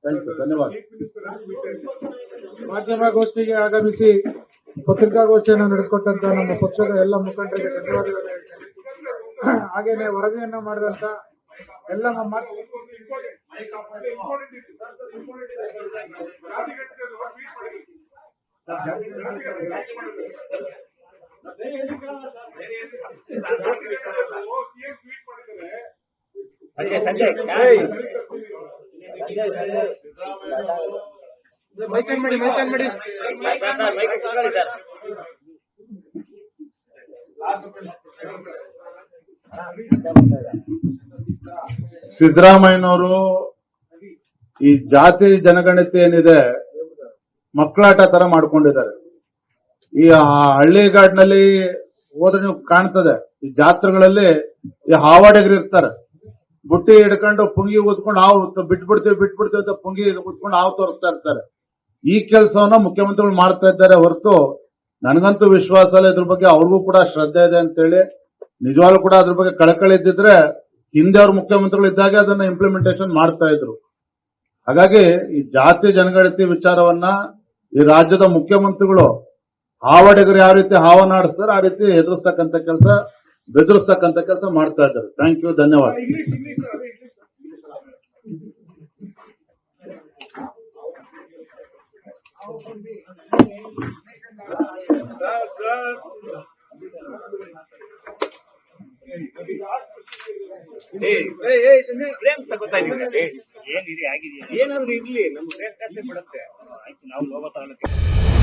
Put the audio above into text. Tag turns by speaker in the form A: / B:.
A: Thank you, ಧನ್ಯವಾದ.
B: ಮಾಧ್ಯಮಗೋಷ್ಠಿಗೆ ಆಗಮಿಸಿ ಪತ್ರಿಕಾಗೋಷ್ಠಿಯನ್ನು ನಡೆಸಿಕೊಟ್ಟಂತ ನಮ್ಮ ಪಕ್ಷದ ಎಲ್ಲ ಮುಖಂಡರಿಗೆ ಧನ್ಯವಾದಗಳು ಹೇಳ್ತೇನೆ. ಹಾಗೇನೆ ವರದಿಯನ್ನ ಮಾಡಿದಂತ ಎಲ್ಲ
A: ಸಿದ್ದರಾಮಯ್ಯನವರು ಈ ಜಾತಿ ಜನಗಣತಿ ಏನಿದೆ ಮಕ್ಕಳಾಟ ತರ ಮಾಡ್ಕೊಂಡಿದ್ದಾರೆ. ಈ ಹಳ್ಳಿಗಾಡಿನಲ್ಲಿ ಹೋದ್ರೆ ನೀವು ಕಾಣ್ತದೆ, ಈ ಜಾತ್ರೆಗಳಲ್ಲಿ ಈ ಹಾವಾಡಿಗರು ಇರ್ತಾರೆ, ಬುಟ್ಟಿ ಹಿಡ್ಕೊಂಡು ಪುಂಗಿ ಊದ್ಕೊಂಡು ಹಾವು ಬಿಟ್ಬಿಡ್ತೀವಿ ಅಂತ ಪುಂಗಿ ಊದ್ಕೊಂಡು ಹಾವು ತೋರಿಸ್ತಾ ಇರ್ತಾರೆ. ಈ ಕೆಲಸವನ್ನ ಮುಖ್ಯಮಂತ್ರಿಗಳು ಮಾಡ್ತಾ ಇದ್ದಾರೆ ಹೊರತು ನನಗಂತೂ ವಿಶ್ವಾಸ ಇಲ್ಲ ಇದ್ರ ಬಗ್ಗೆ. ಅವ್ರಿಗೂ ಕೂಡ ಶ್ರದ್ಧೆ ಇದೆ ಅಂತೇಳಿ, ನಿಜವಾಗ್ಲೂ ಕೂಡ ಅದ್ರ ಬಗ್ಗೆ ಕಳಕಳಿ ಇದ್ದಿದ್ರೆ ಹಿಂದೆ ಅವ್ರ ಮುಖ್ಯಮಂತ್ರಿಗಳು ಇದ್ದಾಗ ಅದನ್ನ ಇಂಪ್ಲಿಮೆಂಟೇಷನ್ ಮಾಡ್ತಾ ಇದ್ರು. ಹಾಗಾಗಿ ಈ ಜಾತಿ ಜನಗಣತಿ ವಿಚಾರವನ್ನ ಈ ರಾಜ್ಯದ ಮುಖ್ಯಮಂತ್ರಿಗಳು ಹಾವಾಡಿಗರು ಯಾವ ರೀತಿ ಹಾವನ್ನಾಡಿಸ್ತಾರೆ ಆ ರೀತಿ ಎದುರಿಸ್ತಕ್ಕಂಥ ಕೆಲಸ, ಬೆದರಿಸ್ತಕ್ಕಂಥ ಕೆಲಸ ಮಾಡ್ತಾ ಇದ್ದಾರೆ. ಥ್ಯಾಂಕ್ ಯು, ಧನ್ಯವಾದ.
C: ಏನಾದ್ರು ಇರ್ಲಿ, ನಮ್ಗೆ ಬಿಡುತ್ತೆ. ಆಯ್ತು, ನಾವು ಹೋಗೋ